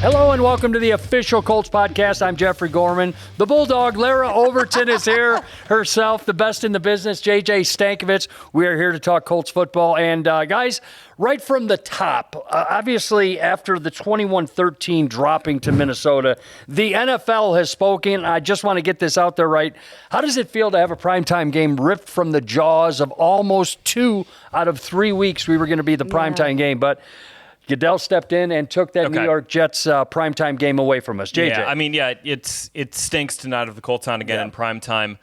Hello and welcome to the official Colts podcast. I'm Jeffrey Gorman. The Bulldog, Larra Overton, is here herself, the best in the business, JJ Stankevitz. We are here to talk Colts football. And guys, right from the top, obviously after the 21-13 dropping to Minnesota, the NFL has spoken. I just want to get this out there right. How does it feel to have a primetime game ripped from the jaws of almost 2 out of 3 weeks we were going to be the primetime game? But Goodell stepped in and took that New York Jets primetime game away from us. JJ. Yeah, I mean, it stinks to not have the Colts on again in primetime.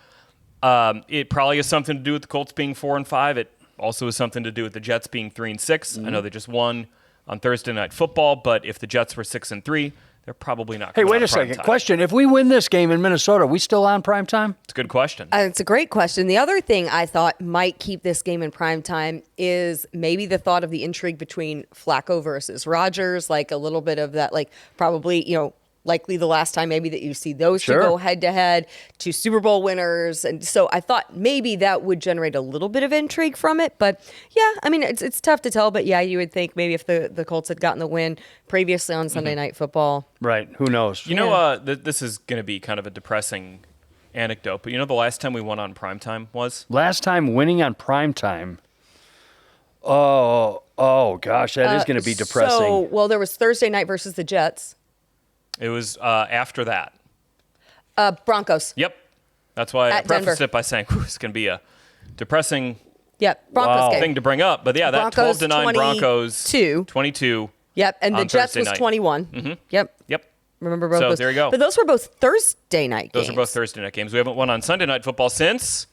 It probably has something to do with the Colts being 4-5. It also has something to do with the Jets being 3-6. Mm-hmm. I know they just won on Thursday Night Football, but if the Jets were 6-3, they're probably not. Hey, wait a second. Question: if we win this game in Minnesota, are we still on primetime? It's a good question. It's a great question. The other thing I thought might keep this game in primetime is maybe the thought of the intrigue between Flacco versus Rodgers, like a little bit of that, like probably, likely the last time maybe that you see those two go head-to-head, 2 Super Bowl winners. And so I thought maybe that would generate a little bit of intrigue from it. But, yeah, I mean, it's tough to tell. But, yeah, you would think maybe if the Colts had gotten the win previously on Sunday Night Football. Right. Who knows? You know, this is going to be kind of a depressing anecdote. But, the last time we won on primetime was? Last time winning on primetime. Oh, gosh, that is going to be depressing. Well, there was Thursday night versus the Jets. It was after that. Broncos. Yep. That's why I prefaced Denver. it by saying it's going to be a depressing Broncos game. thing to bring up. But, yeah, that 12-9 Broncos. 22. Yep, and the Jets was 21. Mm-hmm. Yep. Remember both those? So there you go. But those were both Thursday night games. Those are both Thursday night games. We haven't won on Sunday Night Football since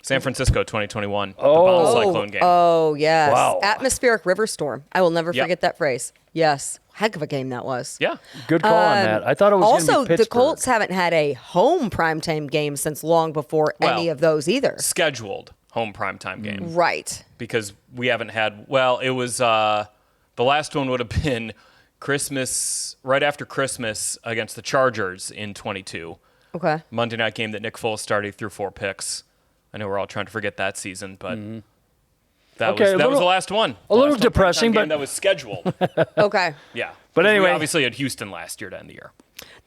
San Francisco 2021, the Bomb Cyclone game. Oh, yes. Wow. Atmospheric river storm. I will never forget that phrase. Yes. Heck of a game that was. Yeah. Good call on that. I thought it was going to be Pittsburgh. Also, the Colts haven't had a home primetime game since long before any of those either. Scheduled home primetime game. Right. Because we haven't had, it was, the last one would have been Christmas, right after Christmas against the Chargers in 22. Okay. Monday night game that Nick Foles started through 4 picks. I know we're all trying to forget that season, but that was the last one. A little depressing, but that was scheduled. Okay. Yeah. But anyway, we obviously had Houston last year to end the year.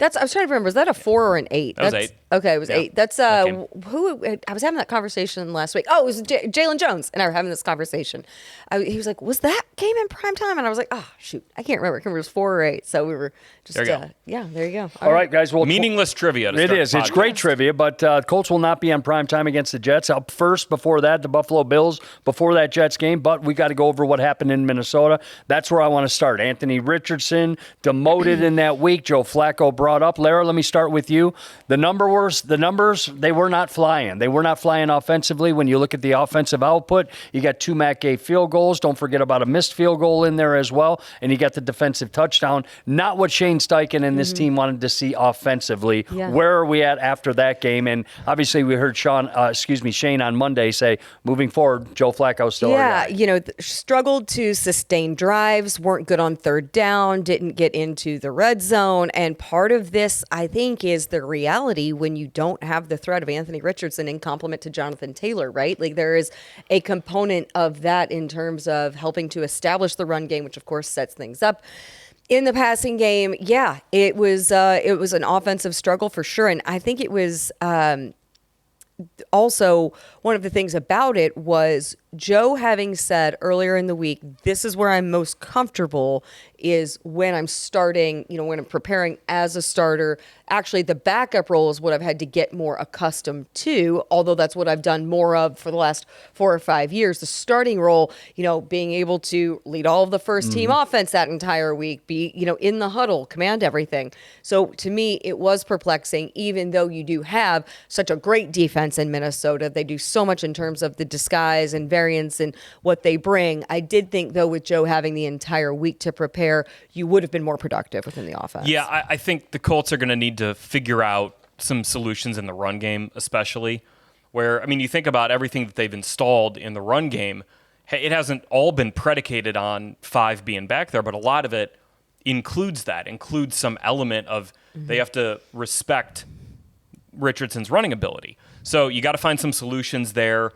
I was trying to remember, was that a 4 or an 8? That was 8. Okay, it was 8. That's who I was having that conversation last week. Oh, it was Jalen Jones and I were having this conversation. He was like, "Was that game in prime time?" And I was like, "Oh, shoot, I can't remember. I can't remember if it was 4 or 8." So we were just there you go. All right, guys. Well, meaningless trivia. It is. It's great trivia, but Colts will not be on primetime against the Jets. Up first, before that, the Buffalo Bills. Before that Jets game, but we got to go over what happened in Minnesota. That's where I want to start. Anthony Richardson demoted in that week. Joe Flacco brought up. Larra, let me start with you. The numbers, they were not flying. They were not flying offensively. When you look at the offensive output, you got 2 Matt Gay field goals. Don't forget about a missed field goal in there as well. And you got the defensive touchdown. Not what Shane Steichen and this team wanted to see offensively. Yeah. Where are we at after that game? And obviously we heard Shane on Monday say, moving forward, Joe Flacco still our guy. Struggled to sustain drives, weren't good on third down, didn't get into the red zone. And part of this, I think, is the reality when you don't have the threat of Anthony Richardson in complement to Jonathan Taylor, right? Like there is a component of that in terms of helping to establish the run game, which of course sets things up. In the passing game, it was an offensive struggle for sure. And I think it was also one of the things about it was Joe having said earlier in the week, this is where I'm most comfortable is when I'm starting, when I'm preparing as a starter. Actually, the backup role is what I've had to get more accustomed to, although that's what I've done more of for the last 4 or 5 years. The starting role, being able to lead all of the first team offense that entire week, be, in the huddle, command everything. So to me, it was perplexing, even though you do have such a great defense in Minnesota. They do so much in terms of the disguise and variance and what they bring. I did think, though, with Joe having the entire week to prepare, you would have been more productive within the offense. Yeah, I think the Colts are going to need to figure out some solutions in the run game, especially where, you think about everything that they've installed in the run game. It hasn't all been predicated on 5 being back there, but a lot of it includes some element of they have to respect Richardson's running ability. So you got to find some solutions there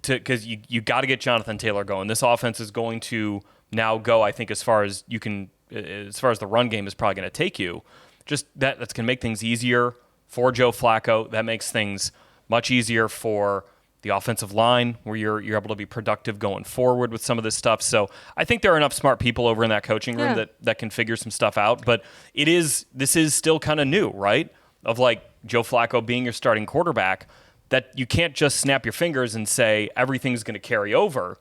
because you got to get Jonathan Taylor going. This offense is going to now go, I think, as far as you can as far as the run game is probably going to take you. Just that's going to make things easier for Joe Flacco. That makes things much easier for the offensive line, where you're able to be productive going forward with some of this stuff. So I think there are enough smart people over in that coaching room that can figure some stuff out. But this is still kind of new, right? Of like Joe Flacco being your starting quarterback, that you can't just snap your fingers and say everything's going to carry over.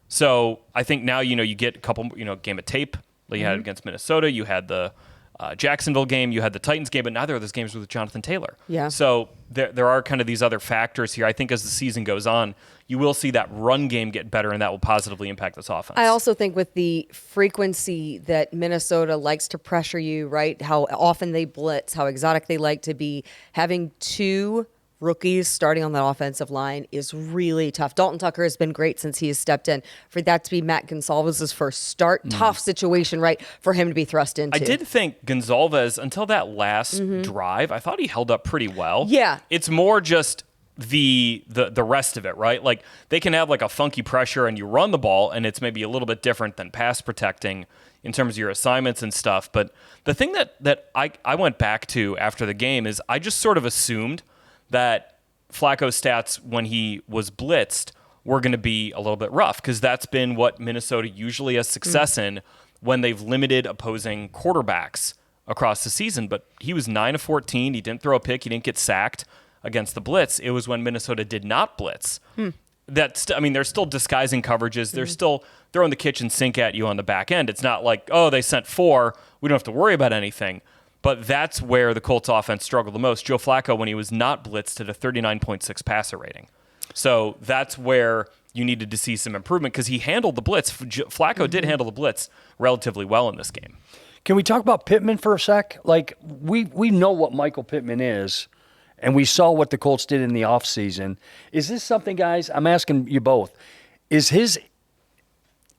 So I think now, you get a couple, game of tape that you had against Minnesota. You had the Jacksonville game, you had the Titans game, but neither of those games were with Jonathan Taylor. Yeah. So there are kind of these other factors here. I think as the season goes on, you will see that run game get better, and that will positively impact this offense. I also think with the frequency that Minnesota likes to pressure you, right? How often they blitz, how exotic they like to be, having two rookies starting on the offensive line is really tough. Dalton Tucker has been great since he has stepped in. For that to be Matt Gonsalvez's first start, tough situation, right, for him to be thrust into. I did think Gonsalves, until that last drive, I thought he held up pretty well. Yeah. It's more just the rest of it, right? Like, they can have like a funky pressure and you run the ball, and it's maybe a little bit different than pass protecting in terms of your assignments and stuff. But the thing that I went back to after the game is I just sort of assumed that Flacco's stats when he was blitzed were going to be a little bit rough, because that's been what Minnesota usually has success in when they've limited opposing quarterbacks across the season. But he was 9 of 14. He didn't throw a pick. He didn't get sacked against the blitz. It was when Minnesota did not blitz. They're still disguising coverages. They're still throwing the kitchen sink at you on the back end. It's not like, oh, they sent 4. We don't have to worry about anything. But that's where the Colts offense struggled the most. Joe Flacco, when he was not blitzed, had a 39.6 passer rating. So that's where you needed to see some improvement, because he handled the blitz. Flacco did handle the blitz relatively well in this game. Can we talk about Pittman for a sec? Like, we know what Michael Pittman is, and we saw what the Colts did in the offseason. Is this something, guys, I'm asking you both, is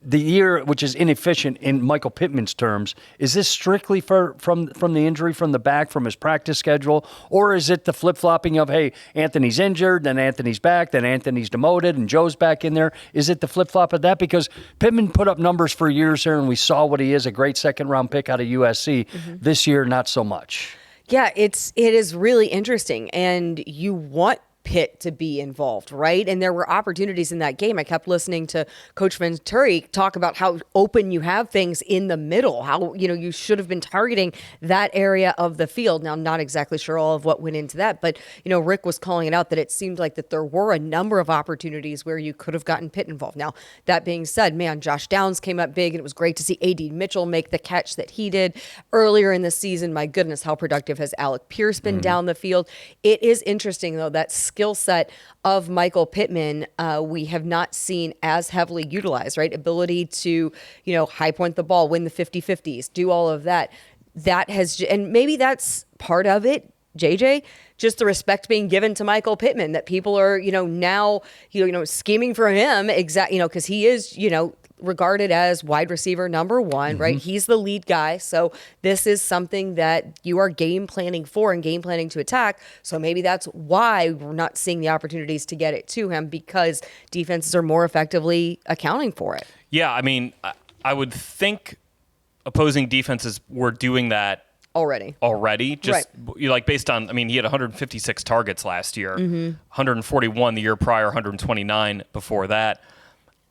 the year, which is inefficient in Michael Pittman's terms, is this strictly from the injury from the back, from his practice schedule, or is it the flip-flopping of, hey, Anthony's injured, then Anthony's back, then Anthony's demoted, and Joe's back in there? Is it the flip-flop of that? Because Pittman put up numbers for years here, and we saw what he is, a great second-round pick out of USC. This year, not so much. Yeah, it is really interesting, and you want Pitt to be involved, right? And there were opportunities in that game. I kept listening to Coach Venturi talk about how open you have things in the middle, how, you should have been targeting that area of the field. Now, I'm not exactly sure all of what went into that, but, Rick was calling it out that it seemed like that there were a number of opportunities where you could have gotten Pitt involved. Now, that being said, man, Josh Downs came up big, and it was great to see A.D. Mitchell make the catch that he did earlier in the season. My goodness, how productive has Alec Pierce been down the field? It is interesting, though, that skill set of Michael Pittman we have not seen as heavily utilized, right? Ability to, high point the ball, win the 50-50s, do all of that. That has, and maybe that's part of it, JJ, just the respect being given to Michael Pittman, that people are, now, scheming for him, because he is, regarded as wide receiver number 1, right? He's the lead guy. So this is something that you are game planning for and game planning to attack. So maybe that's why we're not seeing the opportunities to get it to him, because defenses are more effectively accounting for it. Yeah, I mean, I would think opposing defenses were doing that already, just like based on, he had 156 targets last year, 141 the year prior, 129 before that.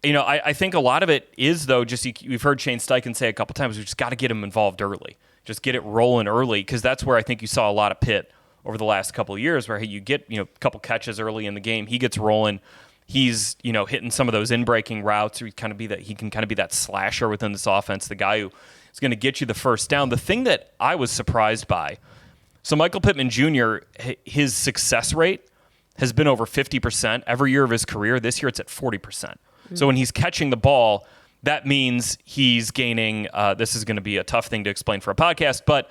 I think a lot of it is, though, just we've heard Shane Steichen say a couple times, we just got to get him involved early. Just get it rolling early, because that's where I think you saw a lot of Pitt over the last couple of years, where you get a couple catches early in the game, he gets rolling, he's hitting some of those in-breaking routes, or he can kind of be that slasher within this offense, the guy who is going to get you the first down. The thing that I was surprised by, so Michael Pittman Jr., his success rate has been over 50% every year of his career. This year it's at 40%. So when he's catching the ball, that means he's gaining, this is going to be a tough thing to explain for a podcast, but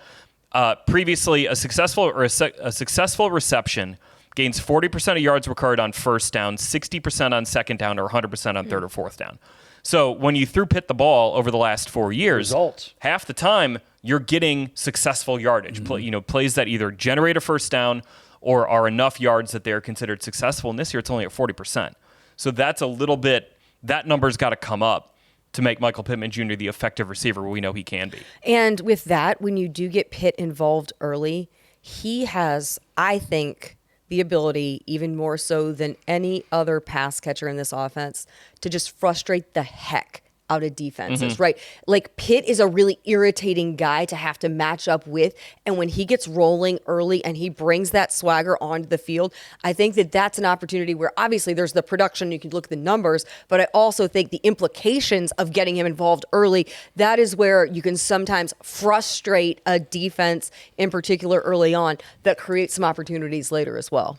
previously a successful reception gains 40% of yards required on first down, 60% on second down, or 100% on third or fourth down. So when you threw Pitt the ball over the last 4 years, half the time you're getting successful yardage, plays that either generate a first down or are enough yards that they're considered successful. And this year it's only at 40%. So that's a little bit, that number's got to come up to make Michael Pittman Jr. the effective receiver we know he can be. And with that, when you do get Pitt involved early, he has, I think, the ability, even more so than any other pass catcher in this offense, to just frustrate the heck out of defenses, right? Like Pitt is a really irritating guy to have to match up with. And when he gets rolling early and he brings that swagger onto the field, I think that that's an opportunity where obviously there's the production, you can look at the numbers, but I also think the implications of getting him involved early, that is where you can sometimes frustrate a defense in particular early on that creates some opportunities later as well.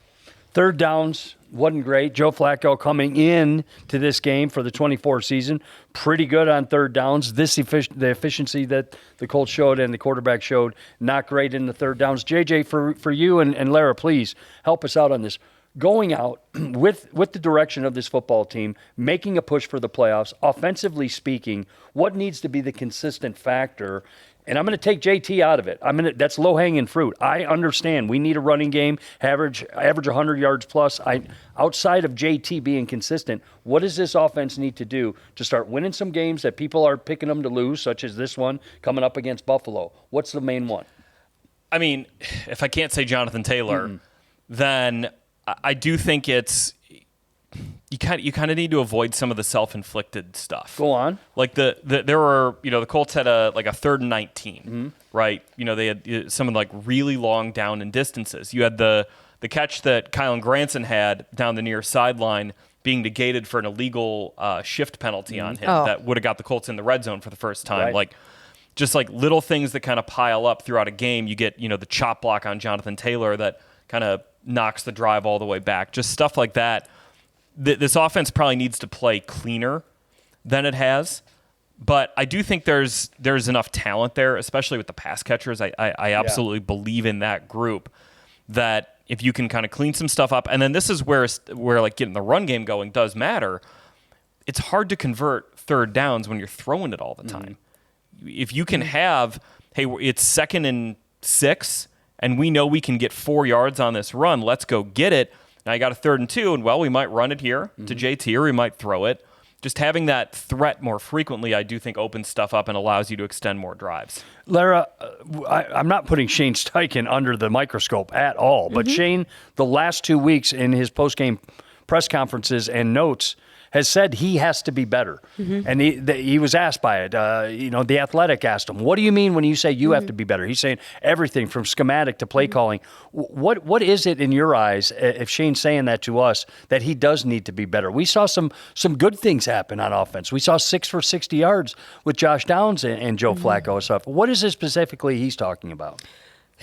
Third downs wasn't great. Joe Flacco coming in to this game for the 24 season, pretty good on third downs. The efficiency that the Colts showed and the quarterback showed, not great in the third downs. JJ, for you and Larra, please help us out on this. Going out with the direction of this football team, making a push for the playoffs, offensively speaking, what needs to be the consistent factor? And I'm going to take JT out of it. That's low-hanging fruit. I understand we need a running game, average 100 yards plus. Outside of JT being consistent, what does this offense need to do to start winning some games that people are picking them to lose, such as this one coming up against Buffalo? What's the main one? I mean, if I can't say Jonathan Taylor, then I do think it's you kind of need to avoid some of the self-inflicted stuff. Go on. Like there were, the Colts had a 3rd and 19, right? They had some like really long down and distances. You had the catch that Kylan Granson had down the near sideline being negated for an illegal shift penalty on him that would have got the Colts in the red zone for the first time. Right. Just little things that kind of pile up throughout a game. You get, the chop block on Jonathan Taylor that kind of knocks the drive all the way back. Just stuff like that. This offense probably needs to play cleaner than it has, but I do think there's enough talent there, especially with the pass catchers. I absolutely believe in that group, that if you can kind of clean some stuff up, and then this is where getting the run game going does matter. It's hard to convert third downs when you're throwing it all the time. If you can have, hey, it's 2nd and 6, and we know we can get 4 yards on this run, let's go get it. Now you got a 3rd and 2, and we might run it here to JT, or we might throw it. Just having that threat more frequently, I do think opens stuff up and allows you to extend more drives. Larra, I'm not putting Shane Steichen under the microscope at all, but Shane, the last 2 weeks in his post-game press conferences and notes, has said he has to be better. And he was asked by it. The Athletic asked him, what do you mean when you say you have to be better? He's saying everything from schematic to play calling. What is it in your eyes, if Shane's saying that to us, that he does need to be better? We saw some good things happen on offense. We saw 6 for 60 yards with Josh Downs and Joe Flacco and stuff. What is it specifically he's talking about?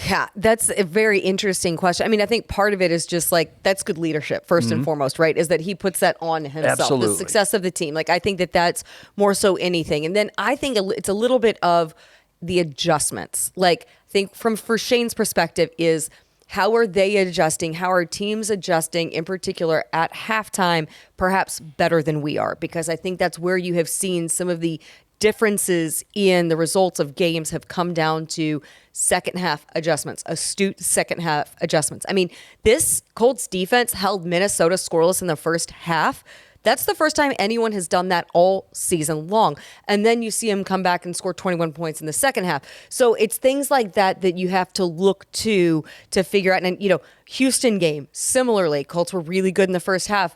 Yeah, that's a very interesting question. I mean, I think part of it is just that's good leadership, first and foremost, right? Is that he puts that on himself, Absolutely. the success of the team. I think that that's more so anything. And then I think it's a little bit of the adjustments. I think for Shane's perspective is, how are they adjusting? How are teams adjusting, in particular at halftime, perhaps better than we are? Because I think that's where you have seen some of the differences in the results of games have come down to second half adjustments, astute second half adjustments. I mean, this Colts defense held Minnesota scoreless in the first half. That's the first time anyone has done that all season long. And then you see him come back and score 21 points in the second half. So it's things like that you have to look to figure out. And, Houston game, similarly, Colts were really good in the first half,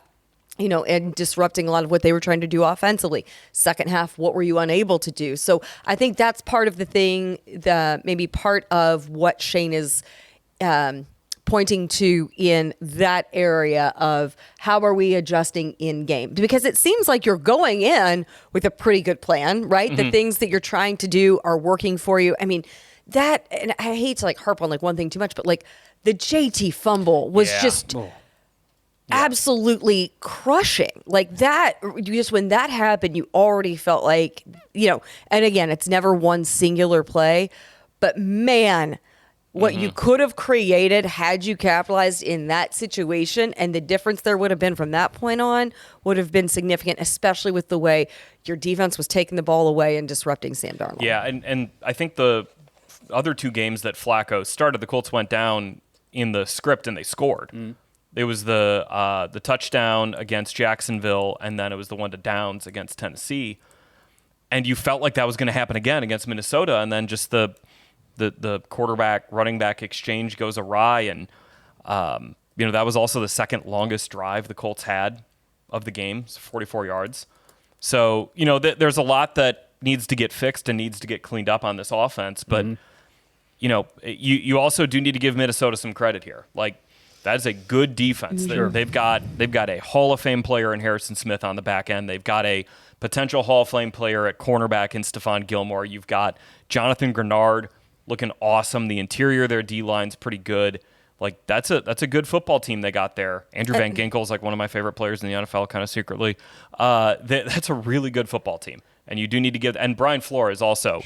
and disrupting a lot of what they were trying to do offensively. Second half, what were you unable to do? So I think that's part of the thing, maybe part of what Shane is pointing to in that area of how are we adjusting in game? Because it seems like you're going in with a pretty good plan, right? The things that you're trying to do are working for you. I mean, and I hate to harp on one thing too much, but the JT fumble was just absolutely crushing. That, just when that happened, you already felt and again, it's never one singular play, but man, what you could have created had you capitalized in that situation, and the difference there would have been from that point on would have been significant, especially with the way your defense was taking the ball away and disrupting Sam Darnold. Yeah, and I think the other 2 games that Flacco started, the Colts went down in the script and they scored. It was the touchdown against Jacksonville, and then it was the one to Downs against Tennessee. And you felt like that was going to happen again against Minnesota, and then just the quarterback running back exchange goes awry, and that was also the second longest drive the Colts had of the game, 44 yards. So there's a lot that needs to get fixed and needs to get cleaned up on this offense, but you also do need to give Minnesota some credit here. Like, that is a good defense. Sure. They've got a Hall of Fame player in Harrison Smith on the back end. They've got a potential Hall of Fame player at cornerback in Stephon Gilmore. You've got Jonathan Grenard looking awesome. The interior of their D-line's pretty good. Like, that's a good football team they got there. Andrew Van Ginkel's like one of my favorite players in the NFL, kind of secretly. That's a really good football team. And you do need to give – and Brian Flores also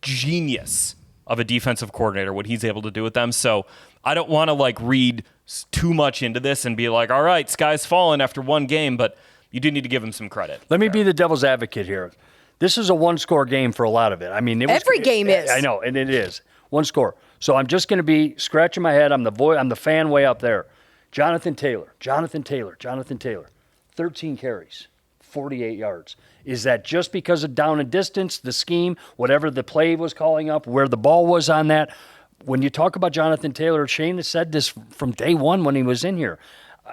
genius of a defensive coordinator, what he's able to do with them. So I don't want to read too much into this and be like, all right, sky's falling after one game, but you do need to give him some credit. Let me be the devil's advocate here. This is a one-score game for a lot of it. I mean, every game is. I know, and it is. One score. So I'm just going to be scratching my head. I'm the fan way up there. Jonathan Taylor. 13 carries, 48 yards. Is that just because of down and distance, the scheme, whatever the play was calling up, where the ball was on that? When you talk about Jonathan Taylor, Shane has said this from day one when he was in here.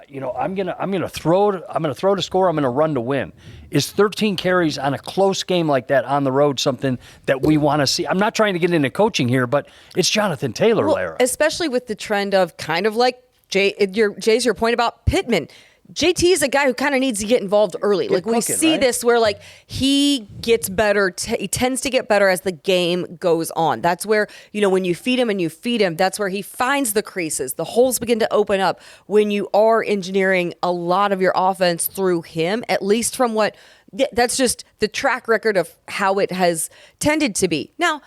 I'm gonna throw to score. I'm gonna run to win. Is 13 carries on a close game like that on the road something that we want to see? I'm not trying to get into coaching here, but it's Jonathan Taylor, Larra. Especially with the trend of kind of like Jay's your point about Pittman. JT is a guy who kind of needs to get involved early. We see this where he gets better. He tends to get better as the game goes on. That's where, when you feed him, that's where he finds the creases. The holes begin to open up when you are engineering a lot of your offense through him, at least from that's just the track record of how it has tended to be. Now,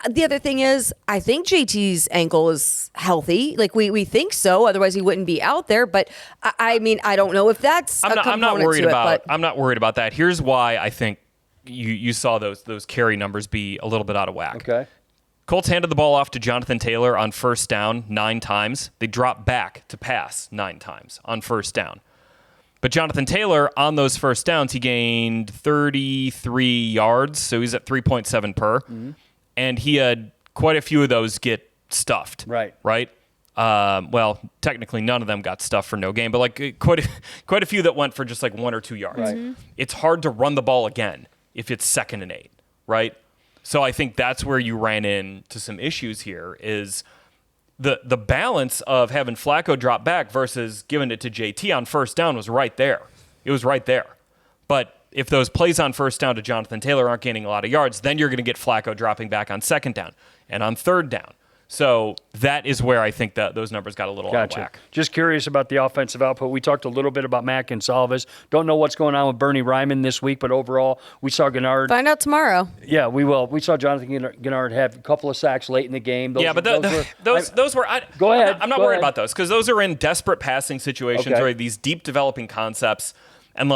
the other thing is, I think JT's ankle is healthy. We think so. Otherwise, he wouldn't be out there. But I don't know if that's a component I'm not worried to about. it. But I'm not worried about that. Here's why I think you saw those carry numbers be a little bit out of whack. Okay. Colts handed the ball off to Jonathan Taylor on first down 9 times. They dropped back to pass 9 times on first down. But Jonathan Taylor, on those first downs, he gained 33 yards, so he's at 3.7 per. Mm-hmm. And he had quite a few of those get stuffed. Right. Well, technically none of them got stuffed for no gain, but quite a few that went for just 1 or 2 yards. Right. Mm-hmm. It's hard to run the ball again if it's 2nd and 8, right? So I think that's where you ran into some issues here is the balance of having Flacco drop back versus giving it to JT on first down was right there. It was right there. But if those plays on first down to Jonathan Taylor aren't gaining a lot of yards, then you're going to get Flacco dropping back on 2nd down and on 3rd down. So that is where I think that those numbers got a little out of whack. Just curious about the offensive output. We talked a little bit about Mac and Salvis. Don't know what's going on with Bernie Ryman this week, but overall, we saw Gennard. Find out tomorrow. Yeah, we will. We saw Jonathan Gennard have a couple of sacks late in the game. Those were. Go ahead. I'm not worried about those because those are in desperate passing situations where these deep developing concepts and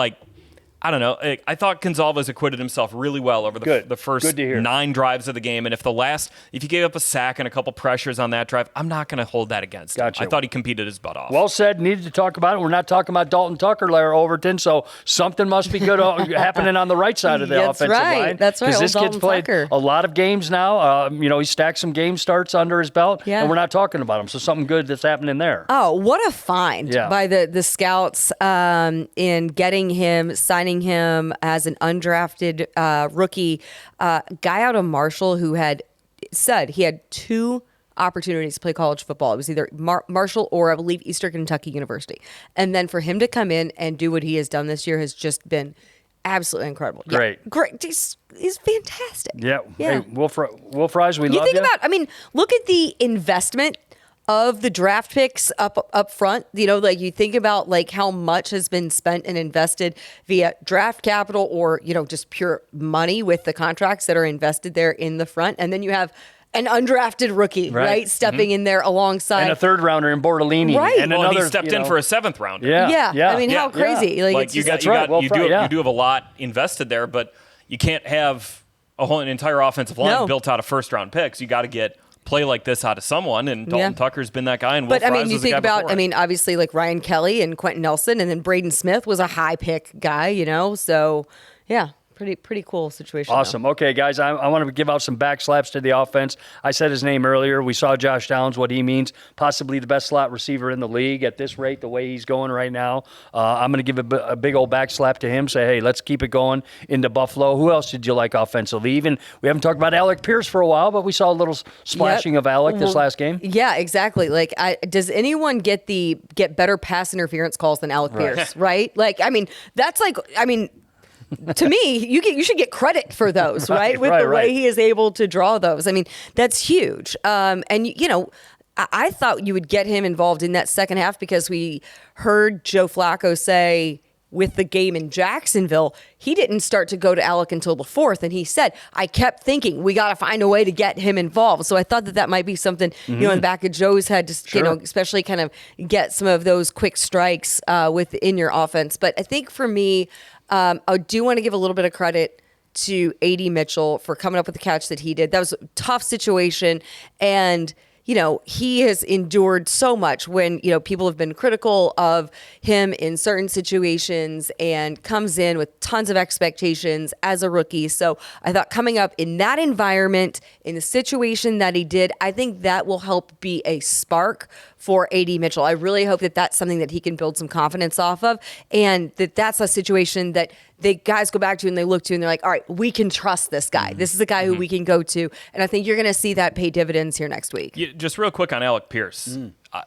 I don't know. I thought Gonzalez acquitted himself really well over the first 9 drives of the game. And if you gave up a sack and a couple pressures on that drive, I'm not going to hold that against him. I thought he competed his butt off. Well said. Needed to talk about it. We're not talking about Dalton Tucker, Larra Overton, so something must be good happening on the right side of the offensive line. That's right. Because this kid's played a lot of games now. He stacked some game starts under his belt, and we're not talking about him. So something good that's happening there. Oh, what a find by the scouts in getting him, signing him as an undrafted rookie guy out of Marshall who had said he had 2 opportunities to play college football. It was either Marshall or I believe Eastern Kentucky University. And then for him to come in and do what he has done this year has just been absolutely incredible. Great. Yeah, great. He's fantastic. Yeah. Hey, Will Fries, we love you. You think about, look at the investment of the draft picks up front. You think about how much has been spent and invested via draft capital or, just pure money with the contracts that are invested there in the front. And then you have an undrafted rookie, right? Stepping in there alongside. And a 3rd rounder in Bortolini. Right. And he stepped in for a 7th rounder. Yeah. How crazy. You do have a lot invested there, but you can't have an entire offensive line built out of 1st-round picks. You got to get play like this out of someone, and Dalton Tucker's been that guy. And Will Fries you think about, obviously Ryan Kelly and Quentin Nelson, and then Braden Smith was a high pick guy, so yeah, pretty cool situation. Awesome. Okay, guys, I want to give out some back slaps to the offense. I said his name earlier. We saw Josh Downs, what he means. Possibly the best slot receiver in the league at this rate, the way he's going right now. I'm going to give a big old back slap to him. Say, hey, let's keep it going into Buffalo. Who else did you like offensively? Even we haven't talked about Alec Pierce for a while, but we saw a little splashing of Alec this last game. Yeah, exactly. Like, does anyone get better pass interference calls than Alec Pierce? Right? Like, I mean, to me, you should get credit for those, right? With the way he is able to draw those. I mean, that's huge. And I thought you would get him involved in that second half because we heard Joe Flacco say with the game in Jacksonville, he didn't start to go to Alec until the fourth. And he said, I kept thinking we got to find a way to get him involved. So I thought that might be something, in the back of Joe's head to, especially kind of get some of those quick strikes within your offense. But I think for me, I do want to give a little bit of credit to A.D. Mitchell for coming up with the catch that he did. That was a tough situation. And he has endured so much when, people have been critical of him in certain situations and comes in with tons of expectations as a rookie. So I thought coming up in that environment, in the situation that he did, I think that will help be a spark for A.D. Mitchell. I really hope that that's something that he can build some confidence off of, and that's a situation that the guys go back to and they look to and they're like, all right, we can trust this guy. This is a guy who we can go to. And I think you're going to see that pay dividends here next week. Yeah, just real quick on Alec Pierce.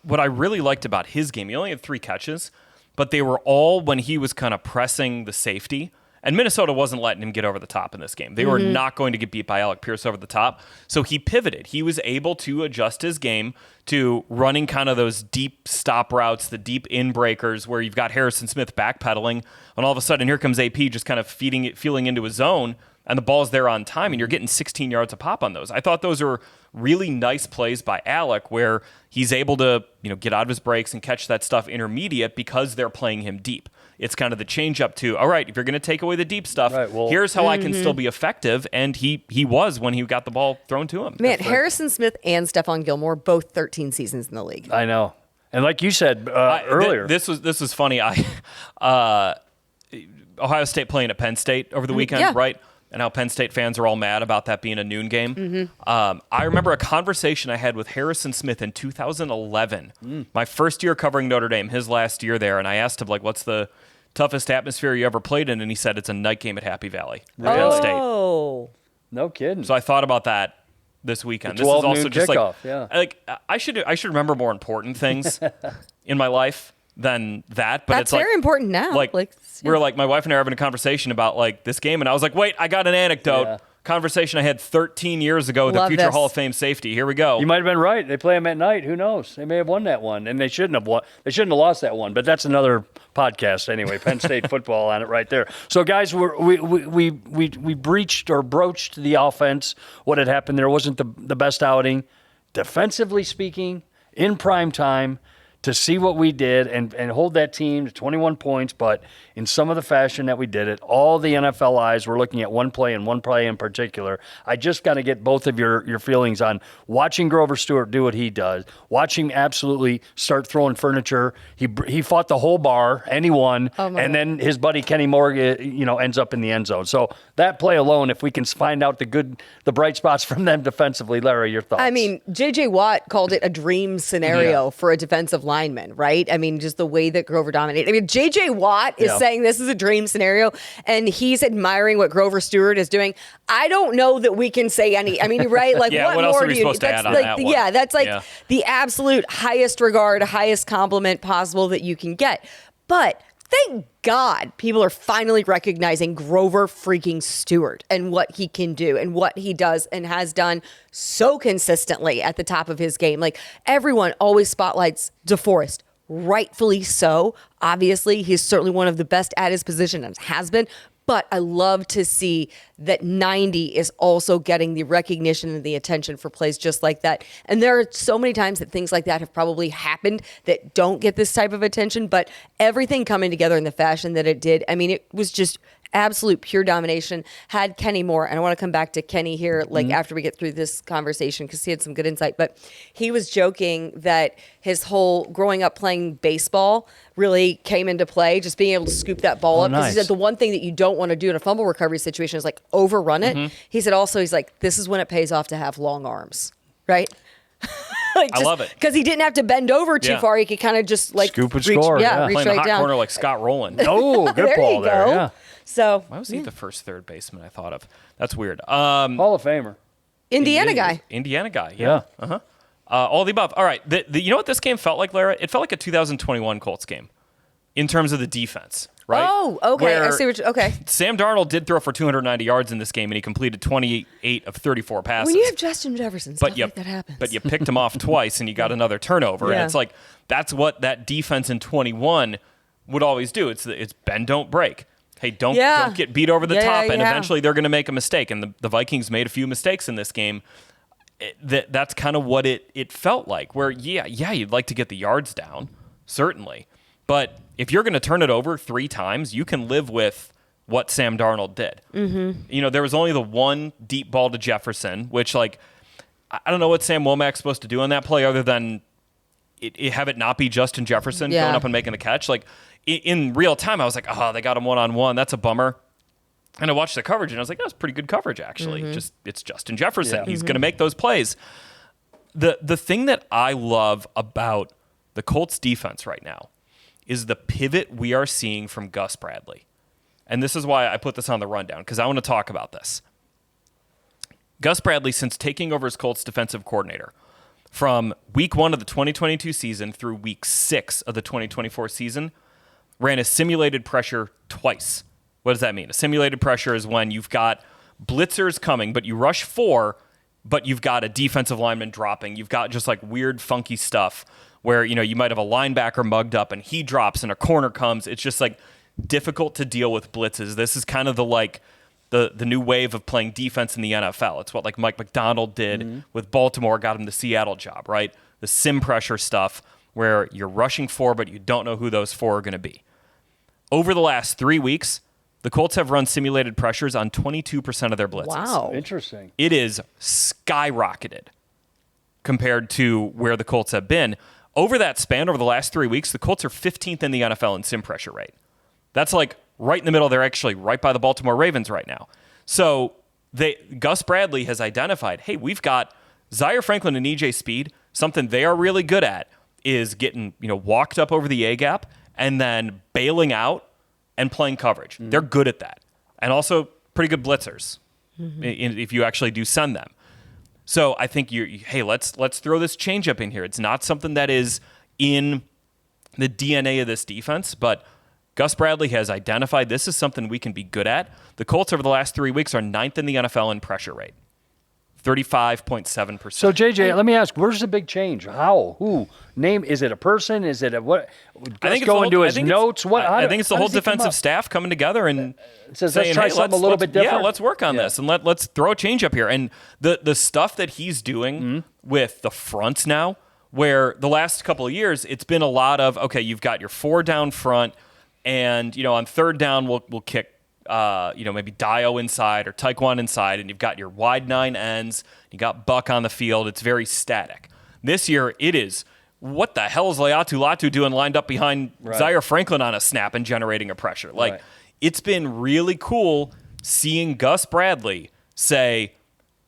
What I really liked about his game, he only had 3 catches, but they were all when he was kind of pressing the safety. And Minnesota wasn't letting him get over the top in this game. They were not going to get beat by Alec Pierce over the top. So he pivoted. He was able to adjust his game to running kind of those deep stop routes, the deep in breakers where you've got Harrison Smith backpedaling, and all of a sudden here comes AP just kind of feeling into his zone, and the ball's there on time, and you're getting 16 yards a pop on those. I thought those were really nice plays by Alec where he's able to get out of his breaks and catch that stuff intermediate because they're playing him deep. It's kind of the change up to, all right, if you're going to take away the deep stuff, here's how I can still be effective. And he was when he got the ball thrown to him. Man, Harrison Smith and Stephon Gilmore, both 13 seasons in the league. I know. And like you said earlier. This was funny. Ohio State playing at Penn State over the weekend, right? And how Penn State fans are all mad about that being a noon game. I remember a conversation I had with Harrison Smith in 2011, my first year covering Notre Dame, his last year there, and I asked him, what's the toughest atmosphere you ever played in? And he said it's a night game at Happy Valley. Penn State. Oh, no kidding. So I thought about that this weekend. This is also just kickoff, I should remember more important things in my life than that, but that's it's very important now. We're my wife and I are having a conversation about this game, and I was like, wait, I got an anecdote. Yeah. Conversation I had 13 years ago with a future Hall of Fame safety. Here we go. You might have been right. They play them at night. Who knows? They may have won that one, and they shouldn't have won. They shouldn't have lost that one. But that's another podcast anyway. Penn State football on it right there. So guys, we breached or broached the offense. What had happened there wasn't the best outing, defensively speaking, in prime time. To see what we did and hold that team to 21 points, but in some of the fashion that we did it, all the NFL eyes were looking at one play and one play in particular. I just got to get both of your feelings on watching Grover Stewart do what he does, watching absolutely start throwing furniture. He fought the whole bar, and he won, and then his buddy Kenny Morgan, ends up in the end zone. So that play alone, if we can find out the bright spots from them defensively, Larra, your thoughts? I mean, J.J. Watt called it a dream scenario for a defensive lineman, right? I mean, just the way that Grover dominated. I mean, J.J. Watt is saying this is a dream scenario, and he's admiring what Grover Stewart is doing. I don't know that we can say any. I mean, right? What else more are we supposed to add on that one? Yeah, that's the absolute highest regard, highest compliment possible that you can get. But thank God people are finally recognizing Grover freaking Stewart and what he can do and what he does and has done so consistently at the top of his game. Everyone always spotlights DeForest, rightfully so. Obviously, he's certainly one of the best at his position and has been. But I love to see that 90 is also getting the recognition and the attention for plays just like that. And there are so many times that things like that have probably happened that don't get this type of attention. But everything coming together in the fashion that it did, I mean, it was just absolute pure domination. Had Kenny Moore, and I want to come back to Kenny here, like after we get through this conversation, because he had some good insight. But he was joking that his whole growing up playing baseball really came into play, just being able to scoop that ball up. Because he said the one thing that you don't want to do in a fumble recovery situation is like overrun it. He said also, he's like, this is when it pays off to have long arms, right? I love it. Because he didn't have to bend over too far. He could kind of just like scoop and reach, score. reach Playing the right hot down. corner like Scott Rowland. Oh, good There ball you there. go. Yeah. So Why was he the first third baseman I thought of? That's weird. Hall of Famer. Indiana guy. Indiana guy. Yeah. All the above. All right. You know what this game felt like, Larra? It felt like a 2021 Colts game in terms of the defense, right? Oh, okay. Where I see what okay. Sam Darnold did throw for 290 yards in this game, and he completed 28 of 34 passes. When you have Justin Jefferson, stuff like that happens. But you picked him off twice, and you got another turnover. And Yeah. it's like, that's what that defense in 21 would always do. It's bend, don't break. Hey, don't get beat over the top, and eventually they're going to make a mistake. And the Vikings made a few mistakes in this game. That's kind of what it felt like, where, you'd like to get the yards down, certainly. But if you're going to turn it over 3 times, you can live with what Sam Darnold did. Mm-hmm. There was only the one deep ball to Jefferson, which, like, I don't know what Sam Womack's supposed to do on that play other than have it not be Justin Jefferson going up and making the catch. Like, in real time, I was like, they got him one-on-one. That's a bummer. And I watched the coverage, and I was like, that's pretty good coverage, actually. It's Justin Jefferson. Yeah. He's going to make those plays. The thing that I love about the Colts defense right now is the pivot we are seeing from Gus Bradley. And this is why I put this on the rundown, because I want to talk about this. Gus Bradley, since taking over as Colts defensive coordinator, from week 1 of the 2022 season through week 6 of the 2024 season, ran a simulated pressure twice. What does that mean? A simulated pressure is when you've got blitzers coming, but you rush 4, but you've got a defensive lineman dropping. You've got just like weird, funky stuff where, you might have a linebacker mugged up and he drops and a corner comes. It's just like difficult to deal with blitzes. This is kind of the new wave of playing defense in the NFL. It's what like Mike McDonald did with Baltimore, got him the Seattle job, right? The sim pressure stuff where you're rushing 4, but you don't know who those 4 are going to be. Over the last 3 weeks, the Colts have run simulated pressures on 22% of their blitzes. Wow. Interesting. It is skyrocketed compared to where the Colts have been. Over that span, over the last 3 weeks, the Colts are 15th in the NFL in sim pressure rate. That's like right in the middle. They're actually right by the Baltimore Ravens right now. So Gus Bradley has identified, hey, we've got Zaire Franklin and EJ Speed. Something they are really good at is getting walked up over the A-gap and then bailing out and playing coverage. They're good at that. And also pretty good blitzers if you actually do send them. So I think let's throw this changeup in here. It's not something that is in the DNA of this defense, but Gus Bradley has identified this is something we can be good at. The Colts over the last 3 weeks are 9th in the NFL in pressure rate. 35.7%. So, JJ, let me ask, where's the big change? How? Who? Name? Is it a person? Is it a what? I think go into his notes. What? I think it's the whole defensive staff coming together and says, saying, let's try something a little bit different. Yeah, let's work on this and let's throw a change up here. And the stuff that he's doing with the fronts now, where the last couple of years it's been a lot of, okay, you've got your 4 down front, and on 3rd down we'll kick maybe Dio inside or Taekwon inside, and you've got your wide 9 ends. You got Buck on the field. It's very static. This year, it is, what the hell is Leatu Latu doing lined up behind Zaire Franklin on a snap and generating a pressure? Like, it's been really cool seeing Gus Bradley say,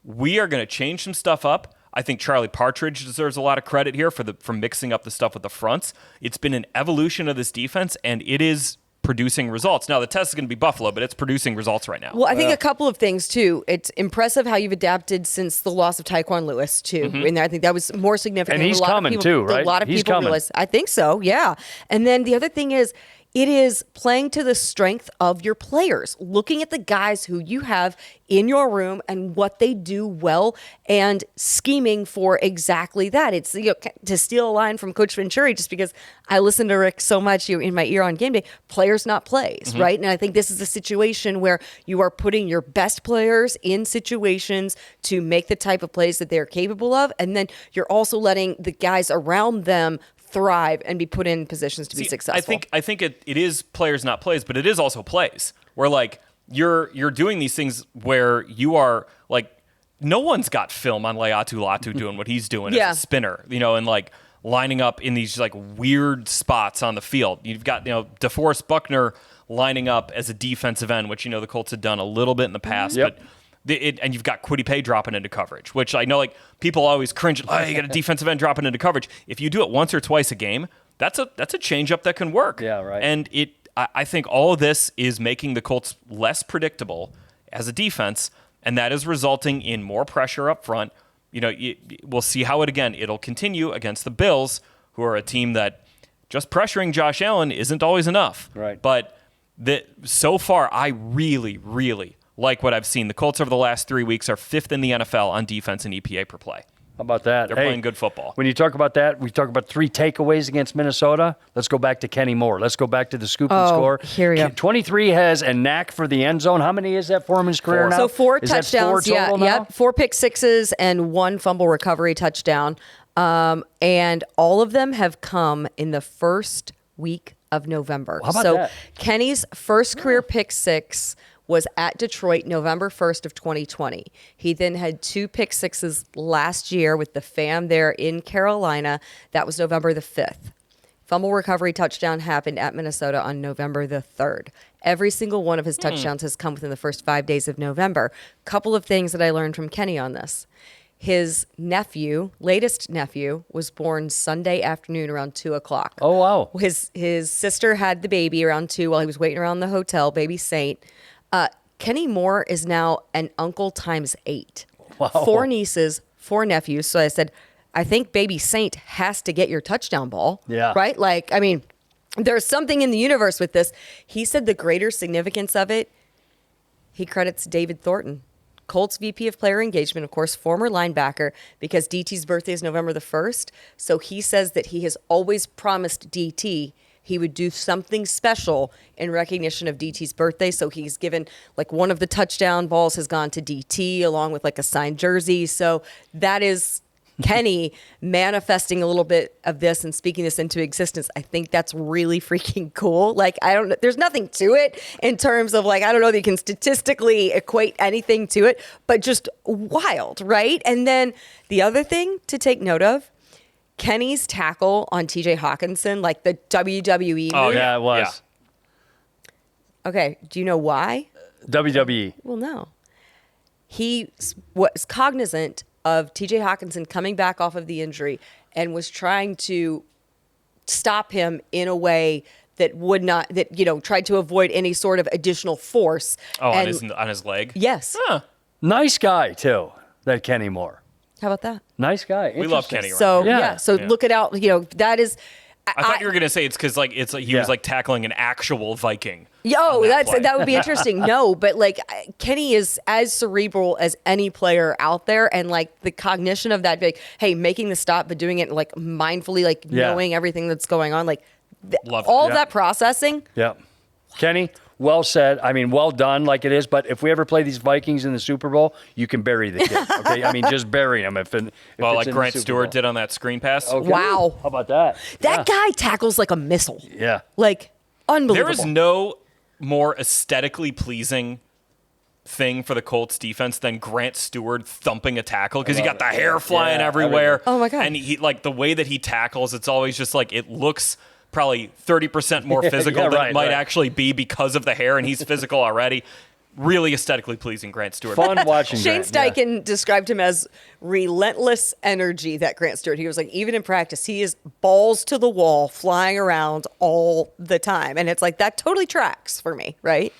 we are going to change some stuff up. I think Charlie Partridge deserves a lot of credit here for mixing up the stuff with the fronts. It's been an evolution of this defense, and it is producing results. Now, the test is going to be Buffalo, but it's producing results right now. Well, I think a couple of things, too. It's impressive how you've adapted since the loss of Taekwon Lewis, too. And I think that was more significant. And he's coming, too, right? A lot of He's people coming. realize. I think so, yeah. And then the other thing is, it is playing to the strength of your players, looking at the guys who you have in your room and what they do well and scheming for exactly that. It's to steal a line from Coach Venturi, just because I listen to Rick so much in my ear on game day, players not plays, right? And I think this is a situation where you are putting your best players in situations to make the type of plays that they're capable of. And then you're also letting the guys around them thrive and be put in positions to be successful. I think it is players, not plays, but it is also plays. Where, like, you're doing these things where you are like, no one's got film on Laiatu Latu doing what he's doing as a spinner, and like lining up in these like weird spots on the field. You've got, DeForest Buckner lining up as a defensive end, which, the Colts had done a little bit in the past, but and you've got Kwity Paye dropping into coverage, which I know like people always cringe. Oh, you got a defensive end dropping into coverage. If you do it once or twice a game, that's a change up that can work. Yeah, right. And I think all of this is making the Colts less predictable as a defense, and that is resulting in more pressure up front. We'll see how it'll continue against the Bills, who are a team that just pressuring Josh Allen isn't always enough. Right. But so far, I really, really like what I've seen. The Colts over the last 3 weeks are 5th in the NFL on defense and EPA per play. How about that? They're playing good football. When you talk about that, we talk about 3 takeaways against Minnesota. Let's go back to Kenny Moore. Let's go back to the scoop and score. Here we go. 23 has a knack for the end zone. How many is that for him in his career now? So 4 is touchdowns. That 4 total now? 4 pick sixes and 1 fumble recovery touchdown. And all of them have come in the first week of November. How about that? Kenny's first career pick six was at Detroit November 1st of 2020. He then had 2 pick sixes last year with the fam there in Carolina. That was November the 5th. Fumble recovery touchdown happened at Minnesota on November the 3rd. Every single one of his touchdowns has come within the first 5 days of November. Couple of things that I learned from Kenny on this. His latest nephew, was born Sunday afternoon around 2 o'clock. Oh, wow. His sister had the baby around 2 while he was waiting around the hotel, baby Saint. Kenny Moore is now an uncle times 8. Wow. 4 nieces, 4 nephews. So I said, I think baby Saint has to get your touchdown ball. Yeah. Right? Like, I mean, there's something in the universe with this. He said the greater significance of it, he credits David Thornton, Colts VP of Player Engagement, of course, former linebacker, because DT's birthday is November the 1st. So he says that he has always promised DT he would do something special in recognition of DT's birthday. So he's given, like, one of the touchdown balls has gone to DT along with like a signed jersey. So that is Kenny manifesting a little bit of this and speaking this into existence. I think that's really freaking cool. Like, there's nothing to it in terms of like, I don't know that you can statistically equate anything to it, but just wild, right? And then the other thing to take note of, Kenny's tackle on TJ Hawkinson, like the WWE Oh, move. Yeah, it was. Okay, do you know why? WWE. Well, no. He was cognizant of TJ Hawkinson coming back off of the injury and was trying to stop him in a way that tried to avoid any sort of additional force. Oh, and, on his leg? Yes. Huh. Nice guy, too, that Kenny Moore. How about that? Nice guy. We love Kenny around So, here. Yeah. so look it out. That is... I thought you were going to say it's because like he was like tackling an actual Viking. That would be interesting. No, but like Kenny is as cerebral as any player out there, and like the cognition of that, like, hey, making the stop but doing it like mindfully, like knowing everything that's going on, like all of that processing. Yeah. Kenny, well said. I mean, well done like it is. But if we ever play these Vikings in the Super Bowl, you can bury the kid. Okay? I mean, just bury him. If like Grant Stewart did on that screen pass. Okay. Wow. How about that? That guy tackles like a missile. Yeah. Like, unbelievable. There is no more aesthetically pleasing thing for the Colts defense than Grant Stewart thumping a tackle, because you got the hair flying everywhere. Oh my God. And he, like, the way that he tackles, it's always just like, it looks probably 30% more physical than it might actually be because of the hair, and he's physical already. Really aesthetically pleasing, Grant Stewart. Fun watching Shane Grant, Steichen described him as relentless energy, that Grant Stewart. He was like, even in practice, he is balls to the wall, flying around all the time. And it's like, that totally tracks for me, right?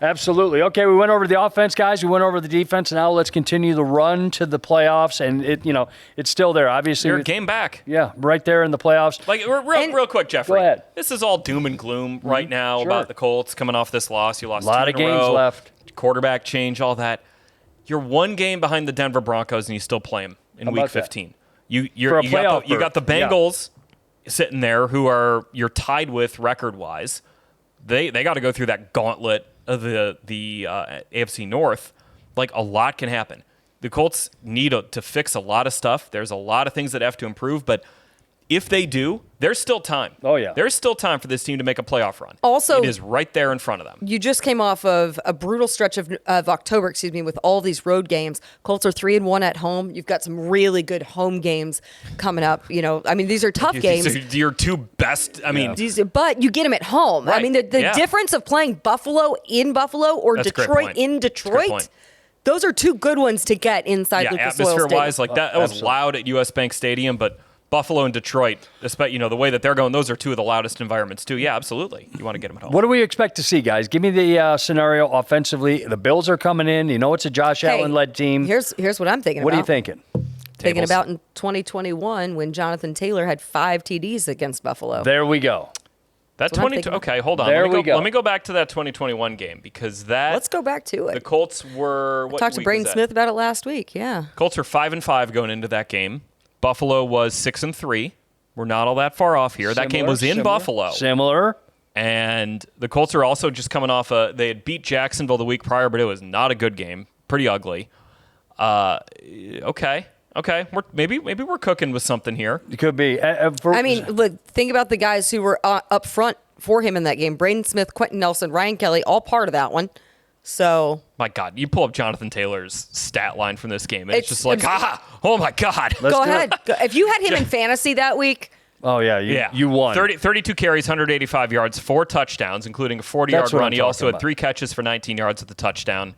Absolutely. Okay, we went over the offense, guys. We went over the defense. Now let's continue the run to the playoffs. And it's still there. Obviously, You're a game back. Yeah, right there in the playoffs. Like, real quick, Jeffrey. Go ahead. This is all doom and gloom right now Sure. about the Colts coming off this loss. You lost A lot 2 of in a games row, left. Quarterback change, all that. You're 1 game behind the Denver Broncos, and you still play them in How Week about that? 15. You got the berth. Bengals sitting there, who you're tied with record-wise. They got to go through that gauntlet of the AFC North. Like, a lot can happen. The Colts need to fix a lot of stuff. There's a lot of things that have to improve, but if they do, there's still time. Oh, yeah. There's still time for this team to make a playoff run. Also, it is right there in front of them. You just came off of a brutal stretch of October, with all these road games. Colts are 3-1 at home. You've got some really good home games coming up. These are tough games. So your two best, But you get them at home. Right. The difference of playing Buffalo in Buffalo or That's a great Detroit point. in That's a great Detroit, point. those are two good ones to get inside Lucas Oil atmosphere-wise, Stadium. that was absolutely. loud at US Bank Stadium, but Buffalo and Detroit, especially, the way that they're going, those are two of the loudest environments too. Yeah, absolutely. You want to get them at home. What do we expect to see, guys? Give me the scenario offensively. The Bills are coming in. It's a Josh Allen-led team. Here's what I'm thinking What about. are you thinking? Thinking Tables. about in 2021 when Jonathan Taylor had 5 TDs against Buffalo. There we go. That That's what I'm 22. thinking. Okay, hold on. There we go. Let me go back to that 2021 game because Let's go back to the it. Colts were. What Talked to week Braden was that? Smith about it last week. Yeah. Colts are 5-5 going into that game. Buffalo was 6-3. We're not all that far off here. That game was in Buffalo. Similar. And the Colts are also just coming off they had beat Jacksonville the week prior, but it was not a good game. Pretty ugly. Okay. Maybe we're cooking with something here. It could be. Look, think about the guys who were up front for him in that game. Braden Smith, Quentin Nelson, Ryan Kelly, all part of that one. So My God, you pull up Jonathan Taylor's stat line from this game, and it's just like, oh my God. go ahead. If you had him in fantasy that week, Oh, yeah. You won. 32 carries, 185 yards, 4 touchdowns, including a 40-yard That's what run. I'm He also talking had about. 3 catches for 19 yards at the touchdown.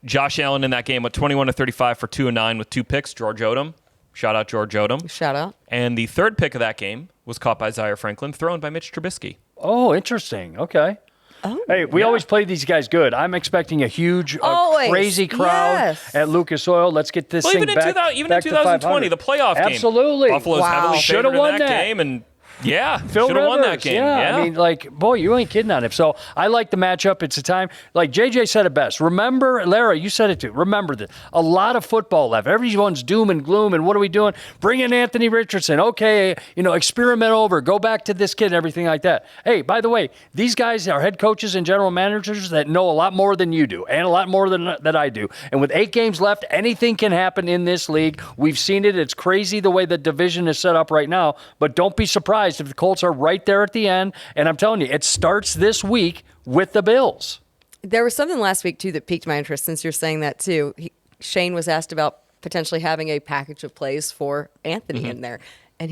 Josh Allen in that game went 21-35 for 209 with 2 picks. George Odom. Shout out George Odom. shout out. And the third pick of that game was caught by Zaire Franklin, thrown by Mitch Trubisky. Oh, interesting. Okay. Oh, Hey, we always play these guys good. I'm expecting a huge, Always. crazy crowd Yes. at Lucas Oil. Let's get this Well, thing even back. in 2020, the playoff game. Absolutely. Buffalo's Wow. heavily Shoulda favored in won that. game, and Phil should have won that Rivers, game. Yeah. Boy, you ain't kidding on him. So I like the matchup. It's a time, like JJ said it best. Remember, Larra, you said it too. Remember that a lot of football left. Everyone's doom and gloom, and what are we doing? Bring in Anthony Richardson. Okay, experiment over. Go back to this kid and everything like that. Hey, by the way, these guys are head coaches and general managers that know a lot more than you do and a lot more than that I do. And with 8 games left, anything can happen in this league. We've seen it. It's crazy the way the division is set up right now, but don't be surprised if the Colts are right there at the end. And I'm telling you, it starts this week with the Bills. There was something last week, too, that piqued my interest since you're saying that, too. Shane was asked about potentially having a package of plays for Anthony in there. And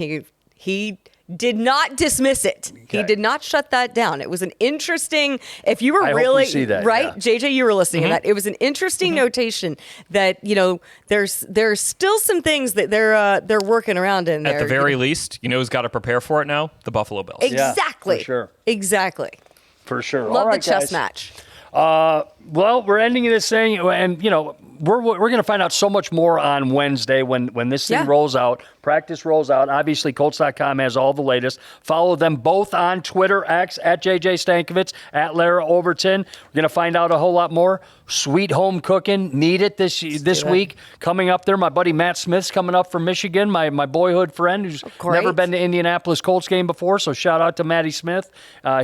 he did not dismiss it. Okay. He did not shut that down. It was an interesting, if you were I hope we really, see that, right, yeah. JJ, you were listening to that. It was an interesting notation that, there's still some things that they're working around in there. At the very least, who's got to prepare for it now? The Buffalo Bills. Exactly. for sure. Exactly. For sure. Love All right, the chess guys. match. Well, we're ending this thing, and we're going to find out so much more on Wednesday when this thing Yeah. rolls out. Practice rolls out. Obviously, Colts.com has all the latest. Follow them both on Twitter, X, at JJ Stankevitz, at Larra Overton. We're going to find out a whole lot more. Sweet home cooking. Need it this that. week. Coming up there, my buddy Matt Smith's coming up from Michigan, my boyhood friend who's Great. never been to Indianapolis Colts game before, so shout out to Matty Smith.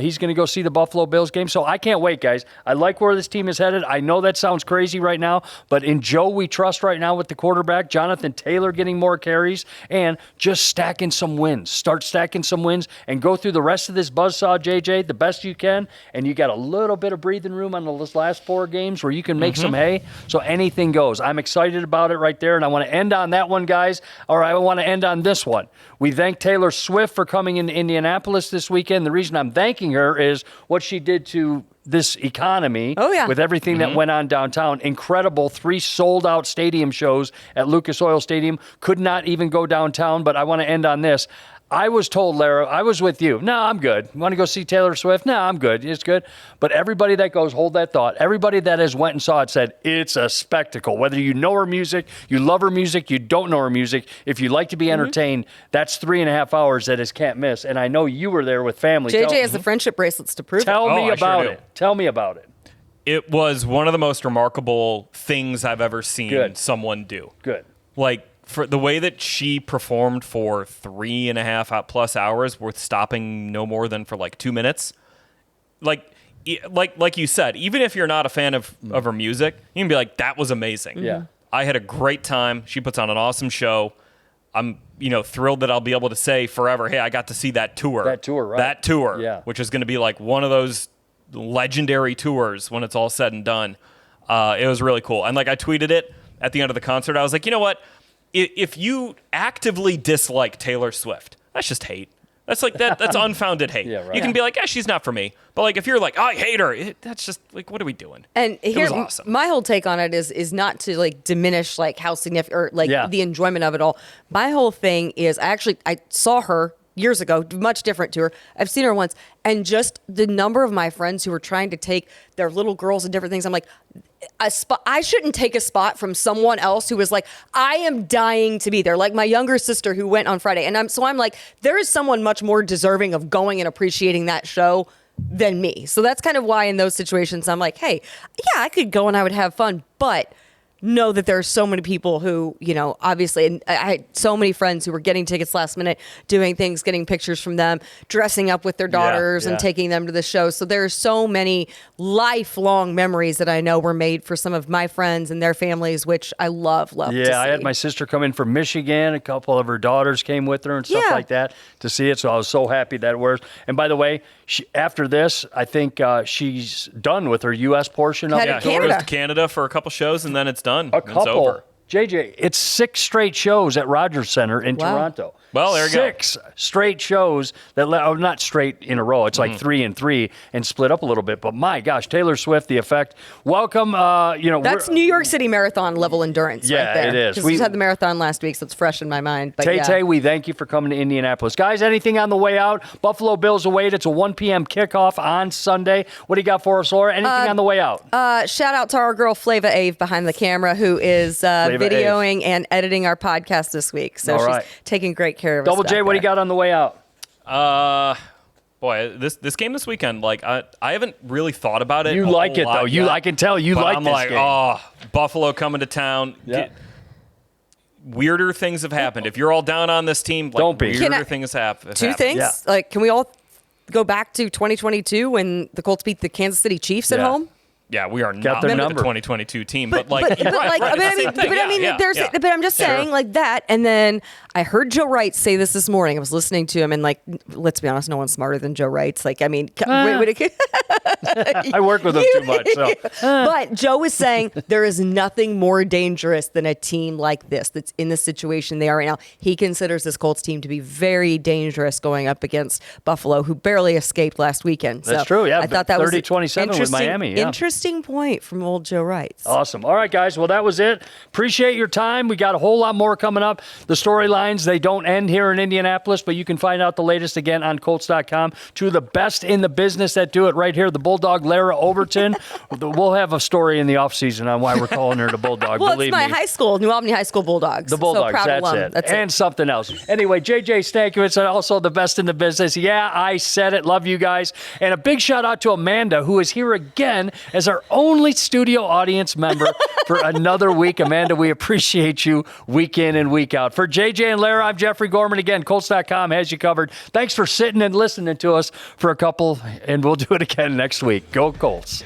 He's going to go see the Buffalo Bills game, so I can't wait, guys. I like where this team is headed. I know that sounds crazy right now, but in Joe we trust right now with the quarterback, Jonathan Taylor getting more carries, and just stacking some wins. Start stacking some wins and go through the rest of this buzzsaw, JJ, the best you can, and you got a little bit of breathing room on those last 4 games where you can make some hay, so anything goes. I'm excited about it right there, and I want to end on that one, guys, or I want to end on this one. We thank Taylor Swift for coming into Indianapolis this weekend. The reason I'm thanking her is what she did to this economy with everything that went on downtown. Incredible 3 sold-out stadium shows at Lucas Oil Stadium. Could not even go downtown, but I want to end on this. I was told, Larra, I was with you. No, I'm good. You want to go see Taylor Swift? No, I'm good. It's good. But everybody that goes, hold that thought. Everybody that has went and saw it said, it's a spectacle. Whether you know her music, you love her music, you don't know her music, if you like to be entertained, that's 3.5 hours that is can't miss. And I know you were there with family. JJ has the friendship bracelets to prove it. Tell me I sure about do. it. Tell me about it. It was one of the most remarkable things I've ever seen Good. someone do. Good. Like, for the way that she performed for 3.5 plus hours with stopping no more than for like 2 minutes. Like you said, even if you're not a fan of her music, you can be like, that was amazing. Yeah. I had a great time. She puts on an awesome show. I'm thrilled that I'll be able to say forever, hey, I got to see that tour. That tour, right. That tour, Yeah. which is going to be like one of those legendary tours when it's all said and done. It was really cool. And like I tweeted it at the end of the concert. I was like, you know what? If you actively dislike Taylor Swift, that's just hate. That's like that's unfounded hate. Yeah, right. You can be like, she's not for me. But like if you're like, I hate her, that's just like, what are we doing? And here, was awesome. my whole take on it is not to like diminish like how significant or like Yeah. the enjoyment of it all. My whole thing is I saw her years ago, much different tour. I've seen her once, and just the number of my friends who were trying to take their little girls and different things. I'm like, I shouldn't take a spot from someone else who was like, I am dying to be there. Like my younger sister who went on Friday, and I'm like, there is someone much more deserving of going and appreciating that show than me. So that's kind of why in those situations I'm like, hey, yeah, I could go and I would have fun, but know that there are so many people who, obviously, and I had so many friends who were getting tickets last minute, doing things, getting pictures from them, dressing up with their daughters and taking them to the show. So there are so many lifelong memories that I know were made for some of my friends and their families, which I love to see. Yeah, I had my sister come in from Michigan. A couple of her daughters came with her and stuff like that to see it. So I was so happy that it worked. And by the way, after this, I think she's done with her U.S. portion of Headed the to tour. Canada. Goes to Canada for a couple shows, and then it's done. A It's couple. over. JJ, it's 6 straight shows at Rogers Center in Wow. Toronto. Well, there you go. 6 straight shows that not straight in a row. It's like 3 and 3 and split up a little bit. But my gosh, Taylor Swift, the effect. Welcome. That's New York City Marathon level endurance Yeah, right there. it is. 'Cause We we had the marathon last week, so it's fresh in my mind. But Tay, we thank you for coming to Indianapolis. Guys, anything on the way out? Buffalo Bills away. It's a 1 p.m. kickoff on Sunday. What do you got for us, Laura? Anything on the way out? shout out to our girl Flava Ave behind the camera, who is videoing and editing our podcast this week. So All she's right. taking great care of us. Double J, back what do you there. got on the way out? Boy, this game this weekend, like I haven't really thought about it. You a like whole it, though. lot You, yet, I can tell you but like I'm this like, game. oh, Buffalo coming to town. Yeah. Weirder things have happened. If you're all down on this team, like, Don't be. Can I- Weirder things have happened. Two things. Yeah. Like, can we all go back to 2022 when the Colts beat the Kansas City Chiefs at Yeah. home? Yeah, we are Got not their with number. the 2022 team, but like, but right, like, right, but I it's the mean, same thing. but I mean, Yeah, there's, yeah. but I'm just saying like that. And then I heard Joe Wright say this morning. I was listening to him, and like, let's be honest, no one's smarter than Joe Wright. Like, I mean, I work with him too much. So. But Joe was saying there is nothing more dangerous than a team like this that's in the situation they are right now. He considers this Colts team to be very dangerous going up against Buffalo, who barely escaped last weekend. That's So true, yeah. I thought that was 30-27 with interesting- Miami, yeah. Interesting point from old Joe Wright. Awesome. All right, guys. Well, that was it. Appreciate your time. We got a whole lot more coming up. The storylines, they don't end here in Indianapolis, but you can find out the latest again on Colts.com. Two of the best in the business that do it right here. The Bulldog, Larra Overton. We'll have a story in the offseason on why we're calling her the Bulldog. Well, Believe it's my me. high school, New Albany High School Bulldogs. The Bulldogs, so proud that's alum. it. That's and something else. Anyway, JJ Stankevitz, also the best in the business. Yeah, I said it. Love you guys. And a big shout out to Amanda, who is here again as our only studio audience member for another week. Amanda, we appreciate you week in and week out. For JJ and Larra, I'm Jeffrey Gorman. Again, Colts.com has you covered. Thanks for sitting and listening to us for a couple, and we'll do it again next week. Go Colts.